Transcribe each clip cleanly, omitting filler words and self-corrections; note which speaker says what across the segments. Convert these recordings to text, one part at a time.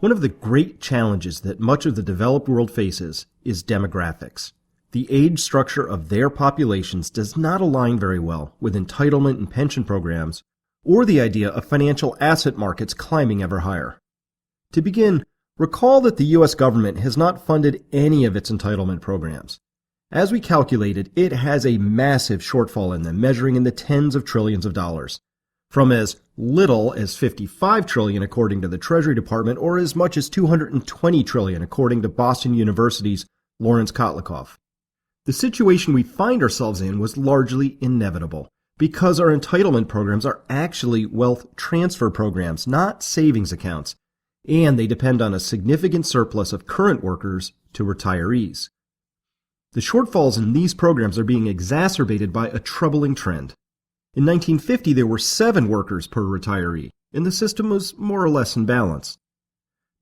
Speaker 1: One of the great challenges that much of the developed world faces is demographics. The age structure of their populations does not align very well with entitlement and pension programs or the idea of financial asset markets climbing ever higher. To begin, recall that the U.S. government has not funded any of its entitlement programs. As we calculated, it has a massive shortfall in them, measuring in the tens of trillions of dollars, from as little as $55 trillion according to the Treasury Department, or as much as $220 trillion according to Boston University's Lawrence Kotlikoff. The situation we find ourselves in was largely inevitable, because our entitlement programs are actually wealth transfer programs, not savings accounts, and they depend on a significant surplus of current workers to retirees. The shortfalls in these programs are being exacerbated by a troubling trend. In 1950, there were 7 workers per retiree, and the system was more or less in balance.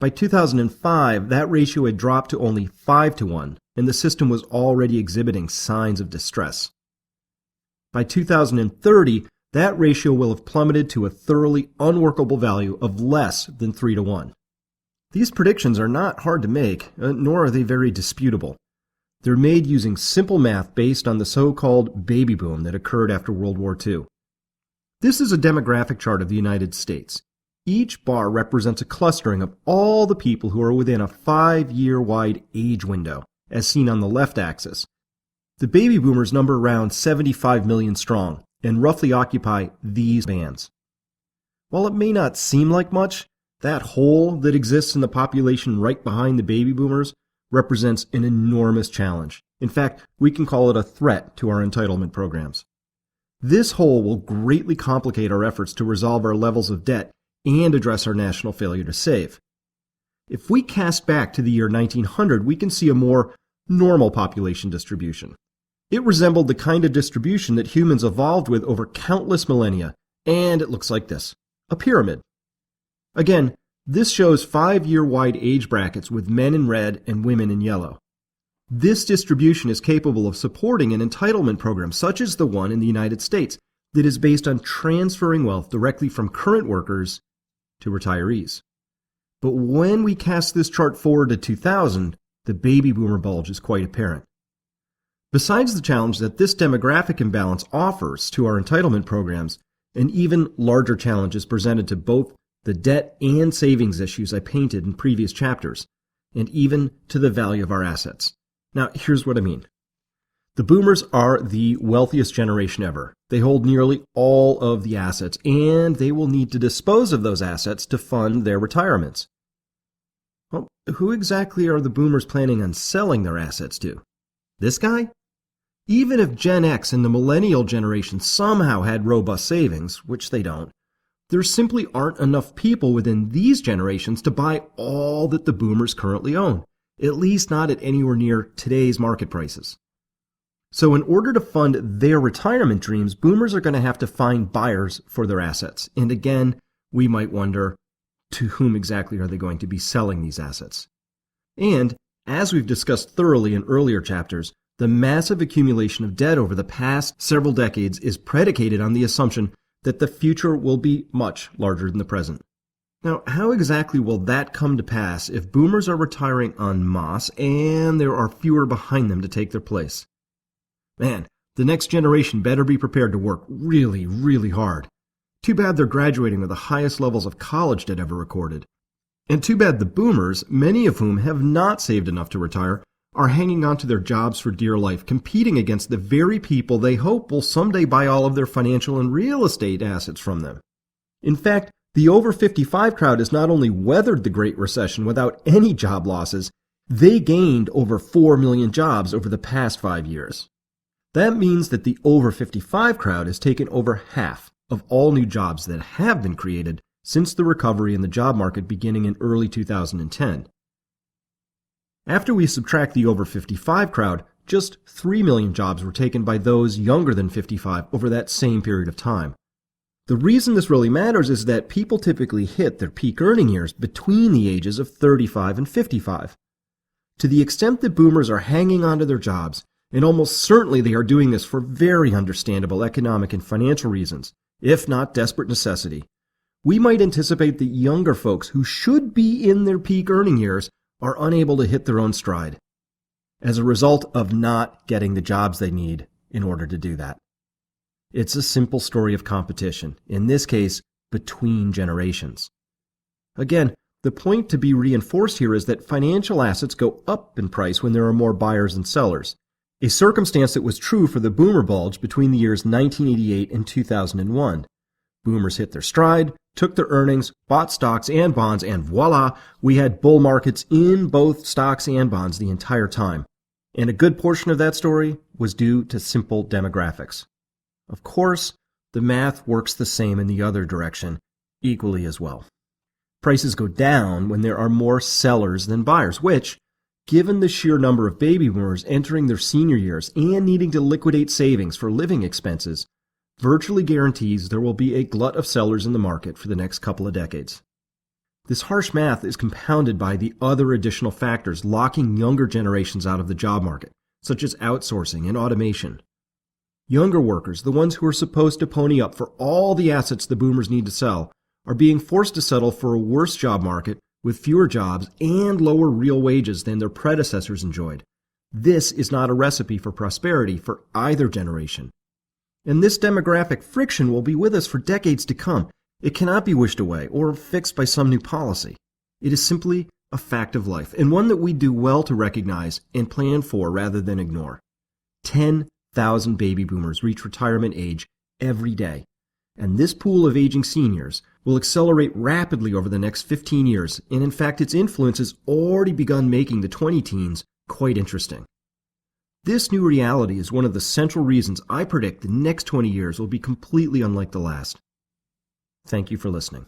Speaker 1: By 2005, that ratio had dropped to only 5-1, and the system was already exhibiting signs of distress. By 2030, that ratio will have plummeted to a thoroughly unworkable value of less than 3-1. These predictions are not hard to make, nor are they very disputable. They're made using simple math based on the so-called baby boom that occurred after World War II. This is a demographic chart of the United States. Each bar represents a clustering of all the people who are within a 5-year-wide age window, as seen on the left axis. The baby boomers number around 75 million strong and roughly occupy these bands. While it may not seem like much, that hole that exists in the population right behind the baby boomers represents an enormous challenge. In fact, we can call it a threat to our entitlement programs. This hole will greatly complicate our efforts to resolve our levels of debt and address our national failure to save. If we cast back to the year 1900, we can see a more normal population distribution. It resembled the kind of distribution that humans evolved with over countless millennia, and it looks like this, a pyramid. Again, this shows 5-year-wide age brackets with men in red and women in yellow. This distribution is capable of supporting an entitlement program such as the one in the United States that is based on transferring wealth directly from current workers to retirees. But when we cast this chart forward to 2000, the baby boomer bulge is quite apparent. Besides the challenge that this demographic imbalance offers to our entitlement programs, an even larger challenge is presented to both the debt and savings issues I painted in previous chapters, and even to the value of our assets. Now, here's what I mean. The boomers are the wealthiest generation ever. They hold nearly all of the assets, and they will need to dispose of those assets to fund their retirements. Well, who exactly are the boomers planning on selling their assets to? This guy? Even if Gen X and the millennial generation somehow had robust savings, which they don't, there simply aren't enough people within these generations to buy all that the boomers currently own, at least not at anywhere near today's market prices. So in order to fund their retirement dreams, boomers are going to have to find buyers for their assets. And again, we might wonder, to whom exactly are they going to be selling these assets? And, as we've discussed thoroughly in earlier chapters, the massive accumulation of debt over the past several decades is predicated on the assumption that the future will be much larger than the present. Now, how exactly will that come to pass if boomers are retiring en masse and there are fewer behind them to take their place? Man, the next generation better be prepared to work really, really hard. Too bad they're graduating with the highest levels of college debt ever recorded. And too bad the boomers, many of whom have not saved enough to retire, are hanging on to their jobs for dear life, competing against the very people they hope will someday buy all of their financial and real estate assets from them. In fact, the over 55 crowd has not only weathered the Great Recession without any job losses, they gained over 4 million jobs over the past 5 years. That means that the over 55 crowd has taken over half of all new jobs that have been created since the recovery in the job market beginning in early 2010. After we subtract the over 55 crowd, just 3 million jobs were taken by those younger than 55 over that same period of time. The reason this really matters is that people typically hit their peak earning years between the ages of 35 and 55. To the extent that boomers are hanging on to their jobs, and almost certainly they are doing this for very understandable economic and financial reasons, if not desperate necessity, we might anticipate that younger folks who should be in their peak earning years are unable to hit their own stride as a result of not getting the jobs they need in order to do that. It's a simple story of competition, in this case, between generations. Again, the point to be reinforced here is that financial assets go up in price when there are more buyers than sellers, a circumstance that was true for the boomer bulge between the years 1988 and 2001. Boomers hit their stride, took their earnings, bought stocks and bonds, and voila, we had bull markets in both stocks and bonds the entire time. And a good portion of that story was due to simple demographics. Of course, the math works the same in the other direction, equally as well. Prices go down when there are more sellers than buyers, which, given the sheer number of baby boomers entering their senior years and needing to liquidate savings for living expenses, virtually guarantees there will be a glut of sellers in the market for the next couple of decades. This harsh math is compounded by the other additional factors locking younger generations out of the job market, such as outsourcing and automation. Younger workers, the ones who are supposed to pony up for all the assets the boomers need to sell, are being forced to settle for a worse job market with fewer jobs and lower real wages than their predecessors enjoyed. This is not a recipe for prosperity for either generation. And this demographic friction will be with us for decades to come. It cannot be wished away or fixed by some new policy. It is simply a fact of life, and one that we do well to recognize and plan for rather than ignore. 10,000 baby boomers reach retirement age every day, and this pool of aging seniors will accelerate rapidly over the next 15 years, and in fact its influence has already begun making the 20-teens quite interesting. This new reality is one of the central reasons I predict the next 20 years will be completely unlike the last. Thank you for listening.